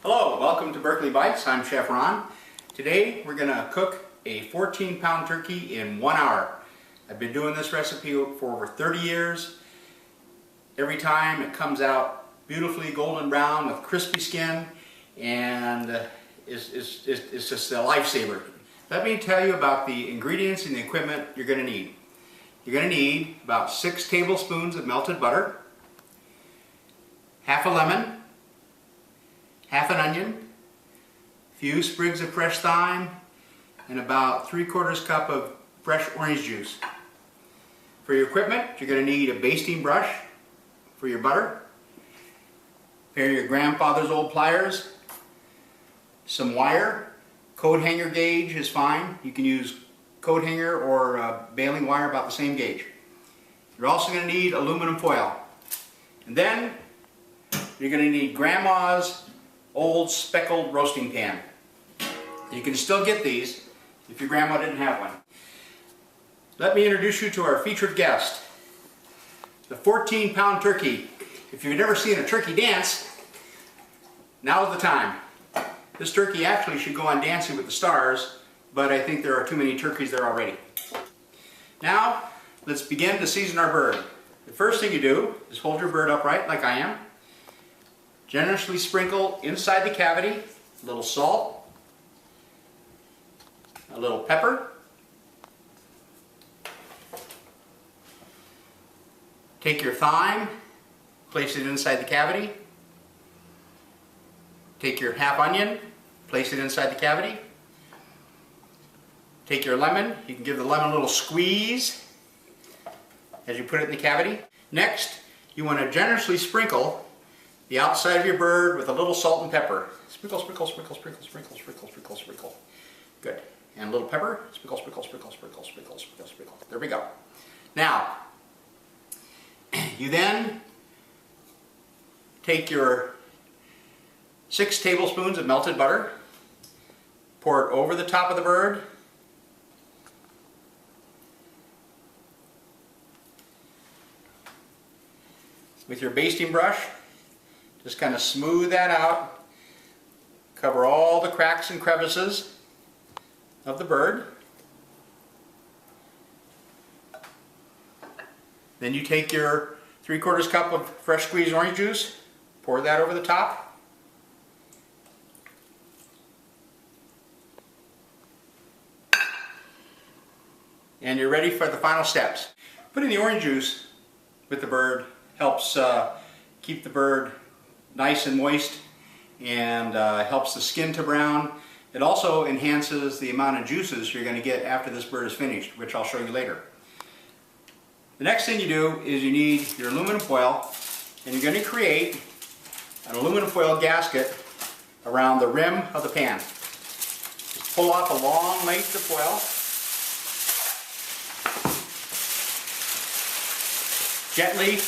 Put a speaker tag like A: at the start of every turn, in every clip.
A: Hello, welcome to Berkeley Bites. I'm Chef Ron. Today we're going to cook a 14-pound turkey in 1 hour. I've been doing this recipe for over 30 years. Every time it comes out beautifully golden brown with crispy skin, and it's just a lifesaver. Let me tell you about the ingredients and the equipment you're going to need. You're going to need about 6 tablespoons of melted butter, half a lemon, half an onion, a few sprigs of fresh thyme, and about 3/4 cup of fresh orange juice. For your equipment, you're going to need a basting brush for your butter, a pair of your grandfather's old pliers, some wire, coat hanger gauge is fine. You can use coat hanger or baling wire about the same gauge. You're also going to need aluminum foil. And then you're going to need Grandma's old speckled roasting pan. You can still get these if your grandma didn't have one. Let me introduce you to our featured guest, the 14-pound turkey. If you've never seen a turkey dance, now's the time. This turkey actually should go on Dancing with the Stars, but I think there are too many turkeys there already. Now, let's begin to season our bird. The first thing you do is hold your bird upright like I am. Generously sprinkle inside the cavity a little salt, a little pepper, take your thyme, place it inside the cavity, take your half onion, place it inside the cavity, take your lemon, you can give the lemon a little squeeze as you put it in the cavity. Next, you want to generously sprinkle the outside of your bird with a little salt and pepper. Sprinkle, sprinkle, sprinkle, sprinkle, sprinkle, sprinkle, sprinkle, sprinkle. Good. And a little pepper. Sprinkle, sprinkle, sprinkle, sprinkle, sprinkle, sprinkle, sprinkle. There we go. Now, you then take your 6 tablespoons of melted butter, pour it over the top of the bird, with your basting brush, just kind of smooth that out, cover all the cracks and crevices of the bird. Then you take your 3/4 cup of fresh squeezed orange juice, pour that over the top. And you're ready for the final steps. Putting the orange juice with the bird helps keep the bird nice and moist, and helps the skin to brown. It also enhances the amount of juices you're going to get after this bird is finished, which I'll show you later. The next thing you do is you need your aluminum foil, and you're going to create an aluminum foil gasket around the rim of the pan. Just pull off a long length of foil. Gently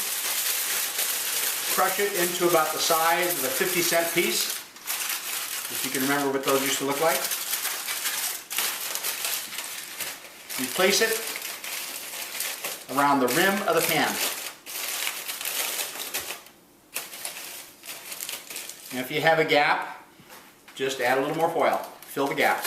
A: crush it into about the size of a 50-cent piece, if you can remember what those used to look like. You place it around the rim of the pan. And if you have a gap, just add a little more foil. Fill the gap.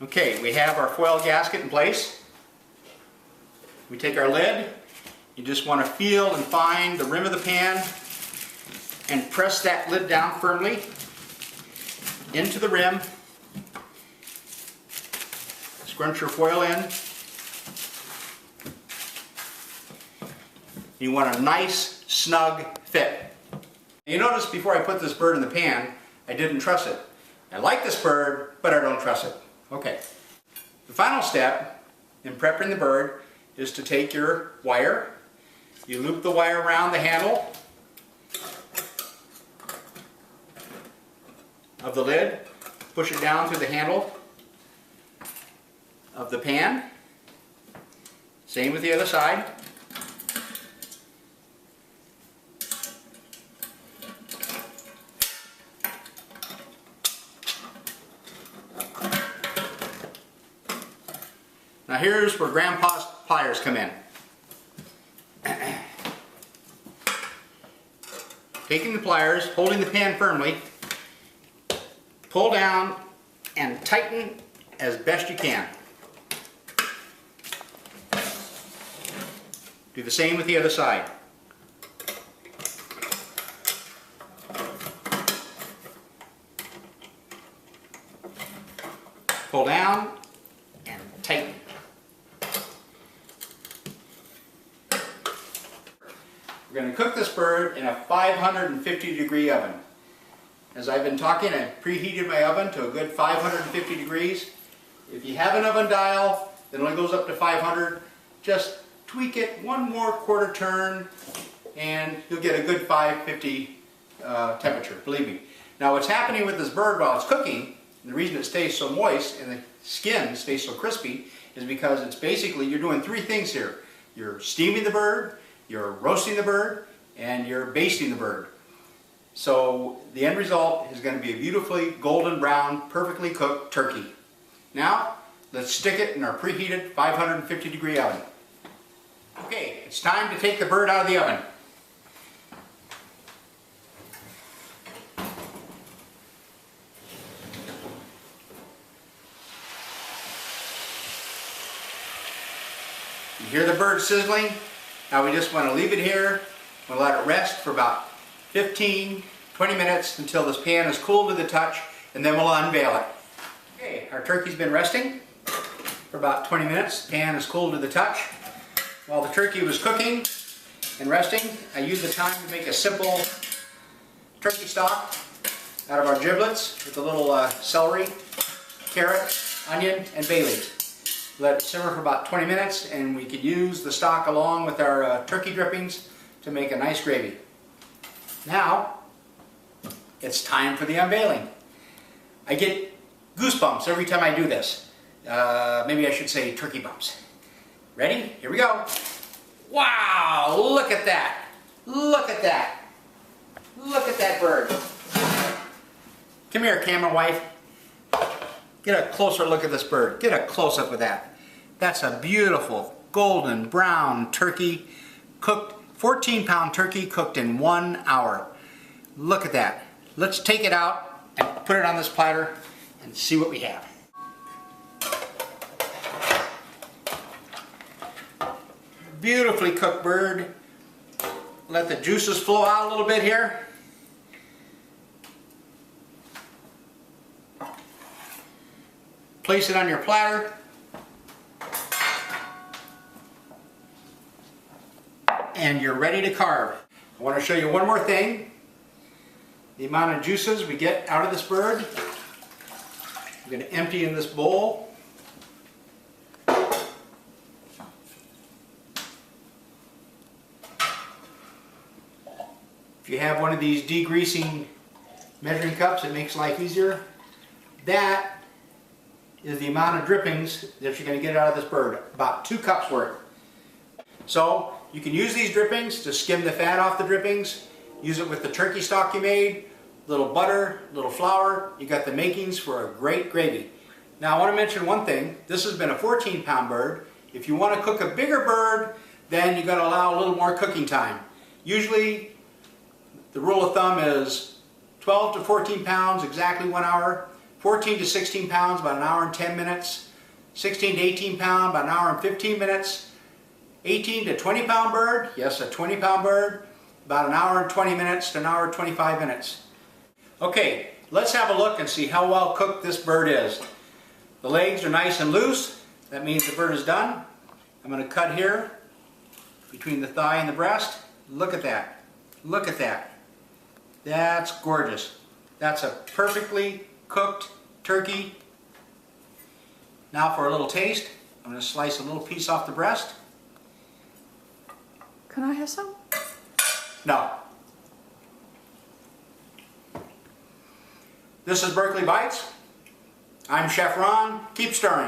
A: Okay, we have our foil gasket in place. We take our lid. You just want to feel and find the rim of the pan and press that lid down firmly into the rim. Scrunch your foil in. You want a nice, snug fit. You notice before I put this bird in the pan, I didn't truss it. I like this bird, but I don't truss it. Okay. The final step in prepping the bird is to take your wire. You loop the wire around the handle of the lid, push it down through the handle of the pan. Same with the other side. Now here's where Grandpa's pliers come in. Taking the pliers, holding the pan firmly, pull down and tighten as best you can. Do the same with the other side. Pull down and tighten. We're going to cook this bird in a 550 degree oven. As I've been talking, I've preheated my oven to a good 550 degrees. If you have an oven dial that only goes up to 500, just tweak it one more quarter turn and you'll get a good 550 temperature, believe me. Now what's happening with this bird while it's cooking, and the reason it stays so moist and the skin stays so crispy, is because it's basically, you're doing three things here. You're steaming the bird, you're roasting the bird, and you're basting the bird. So the end result is going to be a beautifully golden brown, perfectly cooked turkey. Now, let's stick it in our preheated 550 degree oven. Okay, it's time to take the bird out of the oven. You hear the bird sizzling? Now we just want to leave it here. We'll let it rest for about 15-20 minutes until this pan is cooled to the touch, and then we'll unveil it. Okay, our turkey's been resting for about 20 minutes. The pan is cooled to the touch. While the turkey was cooking and resting, I used the time to make a simple turkey stock out of our giblets with a little celery, carrot, onion, and bay leaves. Let it simmer for about 20 minutes, and we could use the stock along with our turkey drippings to make a nice gravy. Now, it's time for the unveiling. I get goosebumps every time I do this. Maybe I should say turkey bumps. Ready? Here we go. Wow, look at that. Look at that. Look at that bird. Come here, camera wife. Get a closer look at this bird. Get a close-up of that. That's a beautiful golden brown turkey, cooked, 14-pound turkey cooked in 1 hour. Look at that. Let's take it out and put it on this platter and see what we have. Beautifully cooked bird. Let the juices flow out a little bit here. Place it on your platter. And you're ready to carve. I want to show you one more thing. The amount of juices we get out of this bird. I'm going to empty in this bowl. If you have one of these degreasing measuring cups, it makes life easier. That is the amount of drippings that you're going to get out of this bird. About 2 cups worth. So you can use these drippings to skim the fat off the drippings. Use it with the turkey stock you made. Little butter, little flour. You got the makings for a great gravy. Now I want to mention one thing. This has been a 14-pound bird. If you want to cook a bigger bird, then you've got to allow a little more cooking time. Usually the rule of thumb is 12 to 14 pounds, exactly 1 hour. 14 to 16 pounds, about 1 hour and 10 minutes. 16 to 18 pounds, about 1 hour and 15 minutes. 18 to 20 pound bird, yes, a 20-pound bird, about 1 hour and 20 minutes to 1 hour and 25 minutes. Okay, let's have a look and see how well cooked this bird is. The legs are nice and loose. That means the bird is done. I'm going to cut here between the thigh and the breast. Look at that. Look at that. That's gorgeous. That's a perfectly cooked turkey. Now for a little taste, I'm going to slice a little piece off the breast.
B: Can I have some?
A: No. This is Berkeley Bites. I'm Chef Ron. Keep stirring.